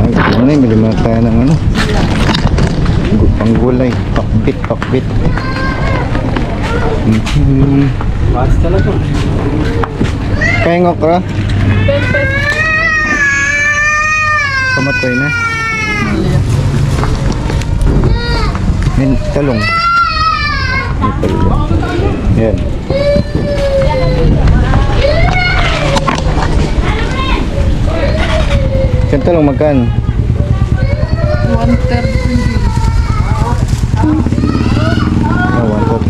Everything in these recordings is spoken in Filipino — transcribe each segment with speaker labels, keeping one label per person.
Speaker 1: Ano yun, bili muna tayo ng ano, panggulay, pakbit.
Speaker 2: Basta talaga.
Speaker 1: Kaya ng okra? Kamatay na. May talong. Yan. Yung talong magkano? 130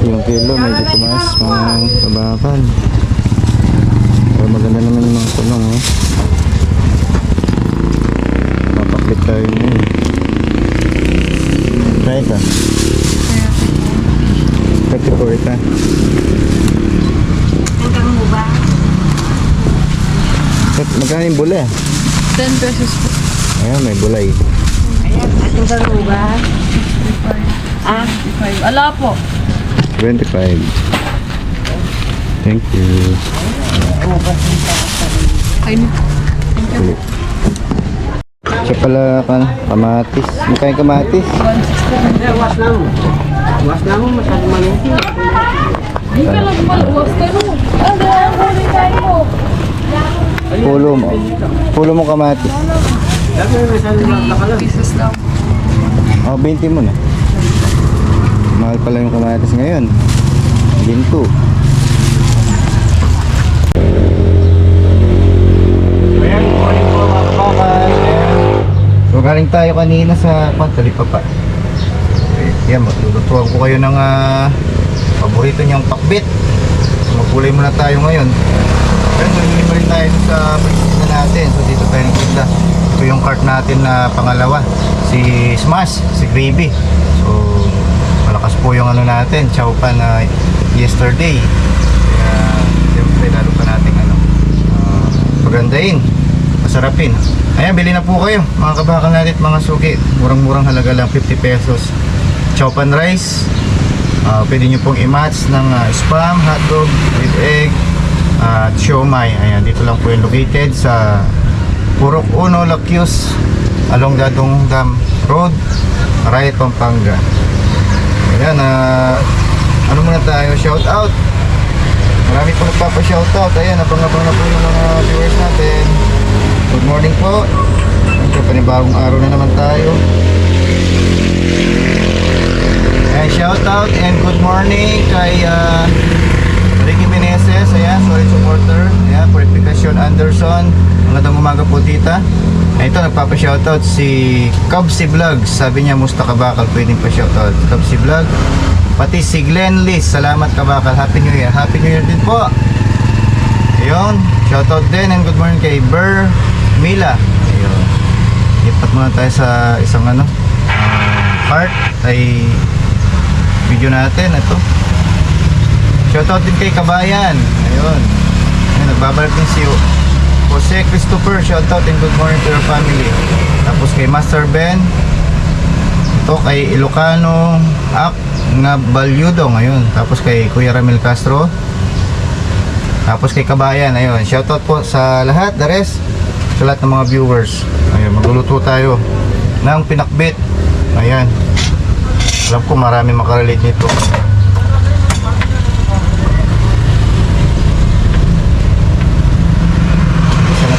Speaker 1: yung kilo, medyo tumaas mga kabakal. Pero maganda naman yung mga talong, oh. Mapaklit tayo ngayon. Try ka. 34 ita. Magkano yung bula?
Speaker 3: 10 pesos po.
Speaker 1: Ayan, may bulay.
Speaker 3: Ayan, ating galuba. Ah, 25. Ala po.
Speaker 1: 25. Thank you.
Speaker 3: Kain.
Speaker 1: Ulit. Siya pala kamatis. Magkano yung kamatis?
Speaker 2: Was na mo, masyadong maluti.
Speaker 3: Hindi ka lang maluwas ka no. Ano, huli tayo.
Speaker 1: Pulo mo kamatis.
Speaker 2: Lagi na masyadong nakalang.
Speaker 3: Pieces lang.
Speaker 1: Oh, 20 mo na. Mahal pala yung kamatis ngayon. Ginto. Ayan, morning po mga kabakal. So galing tayo kanina sa Talipapa. Yan, maglulutuan ko kayo ng paborito niyang pakbit. Magkulay muna tayo ngayon. Ayan, malilima rin tayo sa pagkita natin. So dito tayo nagkita. Ito yung cart natin na pangalawa. Si Smash, si Gravy. So malakas po yung ano natin, chow pan na yesterday. Kaya siyempre lalo pa natin pagandahin, masarapin. Ayan, bili na po kayo mga kabakal natin, mga suki. Murang-murang halaga lang, 50 pesos. Chow pan rice. Pwede nyo pong i-match ng spam, hotdog with egg at siomai. Ayan, dito lang po yung located sa Purok Uno, Lakyus, along Dadong Dam Road, Arayat, Pampanga. Ayan, ano muna tayo, shout out. Marami po nagpapa-shout out. Ayan, abang-abang na po yung mga viewers natin. Good morning po. Ito, panibagong araw na naman tayo. Ayan, shout out and good morning kay Ricky Meneses. Ayan, solid supporter. Ayan, Purification Anderson. Magandang umaga po, tita. Ito, nagpapa-shoutout si Cubsy Vlog. Sabi niya, musta kabakal, pwedeng pa shoutout. Cubsy Vlog. Pati si Glenn Liz, salamat kabakal. Happy New Year. Happy New Year din po. Ayun, shoutout din and good morning kay Ber Mila. Ayun. Lipat muna tayo sa isang part ay video natin. Ito. Shoutout din kay Kabayan. Ayun. Ayun, nagbabalik din si Jose Christopher, shoutout and good morning to your family. Tapos kay Master Ben. Ito kay Ilocano Ak nga Balyudo ngayon. Tapos kay Kuya Ramil Castro. Tapos kay Kabayan. Ayun, shoutout po sa lahat, the rest, sa lahat ng mga viewers. Ayun, magluluto tayo ng pinakbit. Ayan. Alam ko marami makarelate nito.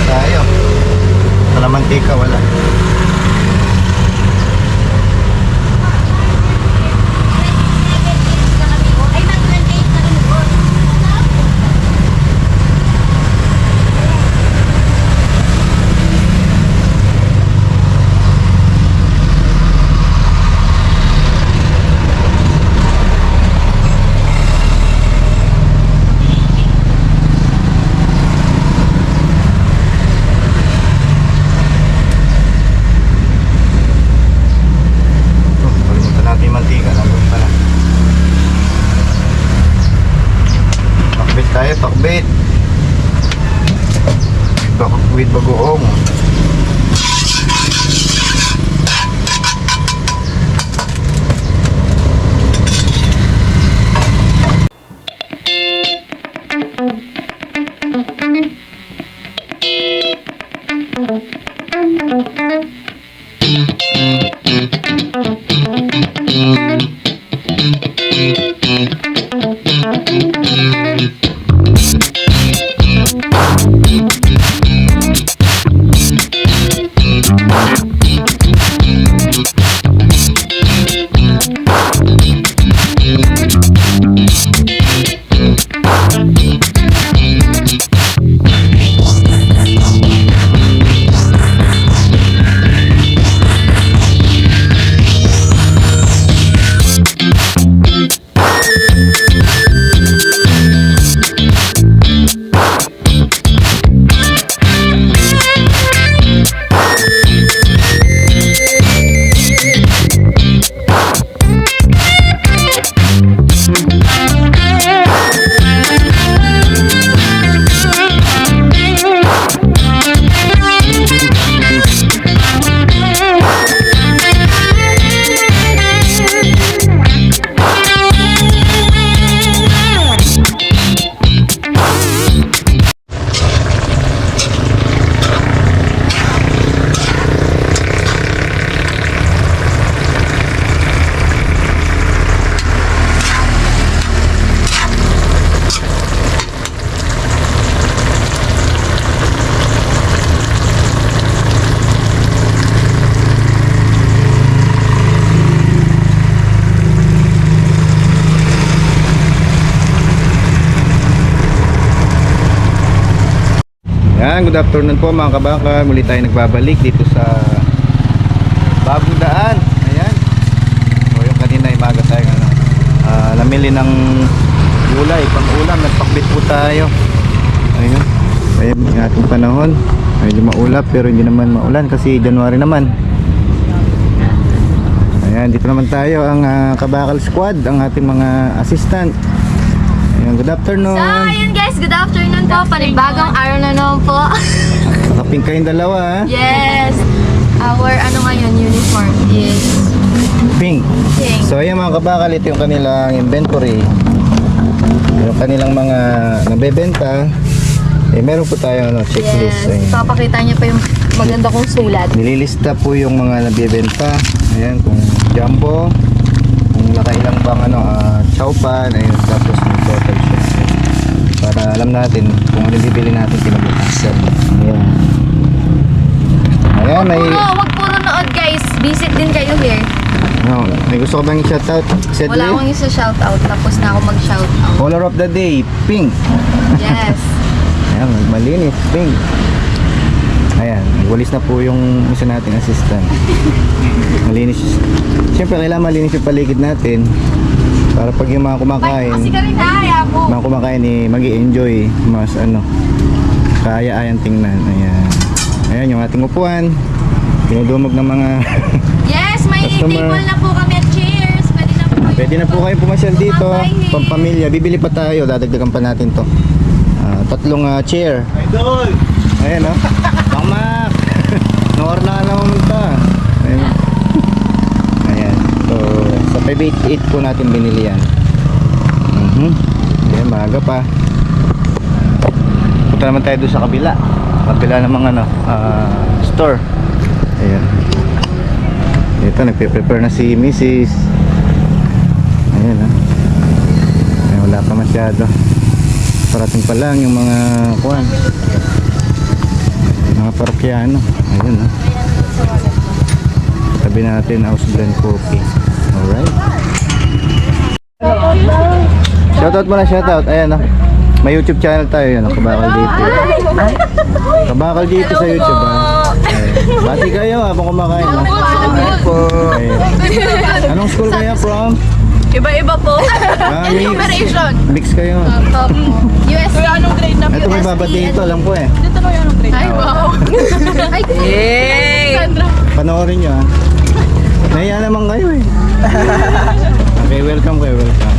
Speaker 1: Tayo. Kalamantika wala. Pakbit with bagoong. Ayan, good afternoon po mga kabaka. Muli tayo nagbabalik dito sa Bagong Daan. Ayan. So yung kanina imaga tayo namili ng gulay, pang ulam. Nagpakbit po tayo. Ayun. Ayan yung ating panahon. Medyo maulap pero hindi naman maulan kasi January naman. Ayan, dito naman tayo ang Kabakal Squad, ang ating mga assistant. Ayan, good afternoon.
Speaker 4: So, ayun guys, good afternoon po. Panibagong araw na naman po.
Speaker 1: Nakapink kayong dalawa ha?
Speaker 4: Yes. Our ngayon, uniform is
Speaker 1: Pink.
Speaker 4: pink.
Speaker 1: So ayan mga kabakal, ito yung kanilang inventory. Yung kanilang mga nabebenta. Meron po tayo checklist.
Speaker 4: Yes.
Speaker 1: Ayan.
Speaker 4: Papakita niya pa yung maganda kong sulat.
Speaker 1: Nililista po yung mga nabebenta. Ayan, kung jumbo, kung nakailang bang chowpan, ayun, tapos yung total siya. Para alam natin kung ano bibili natin kinabukasan. Ayan. Ayan,
Speaker 4: Wag puro nood guys. Visit din kayo here.
Speaker 1: may gusto ko bang i-shoutout?
Speaker 4: Wala akong isa shoutout. Tapos na ako mag-shoutout.
Speaker 1: Color of the day, pink.
Speaker 4: Yes.
Speaker 1: Ayan, malinis, pink. Ayan, walis na po yung isa nating assistant. Malinis. Siyempre, kailangan malinis yung paligid natin. Para pag yung mga kumakain,
Speaker 4: Kasi ka rin ako.
Speaker 1: mga kumakain mag-i-enjoy. Mas kaaya-ayang tingnan. Ayan. Ayan yung ating upuan. Pinudumog ng mga
Speaker 4: Yes, may
Speaker 1: Customer.
Speaker 4: table na po kami at chairs.
Speaker 1: Pwede na po kayong pumasyal dito. Pampamilya. Bibili pa tayo. Dadagdagan pa natin to. 3 chair.
Speaker 2: Idol!
Speaker 1: Ayan o. Pangmak! Noor na naman ito. Ayan. Ayan. So, sa 588 po natin binili yan. Ayan, maaga pa. Punta naman tayo doon sa kabila. Kabila ng mga store. Ayan. Ito, nagpe-prepare na si Mrs. Ayan o. Ayan, wala pa masyado. Parating pa lang yung mga kuwan. Mga parokyano. Ayun ha. Tabi natin house blend coffee. Alright. Shoutout muna, shoutout. Ayan ha. May YouTube channel tayo yan. Kabakal dito. Kabakal dito sa YouTube ha. Ayan. Bati kayo habang kumakain ha. Ayan. Anong school kaya from?
Speaker 4: Iba-iba po.
Speaker 1: Mix. Mix kayo.
Speaker 4: USC. Anong grade na?
Speaker 1: Ito may babati ito. Alam ko eh.
Speaker 4: Ay, wow. Ay,
Speaker 1: Panoorin nyo ha. Nahiya naman kayo eh. Okay, welcome kayo, welcome.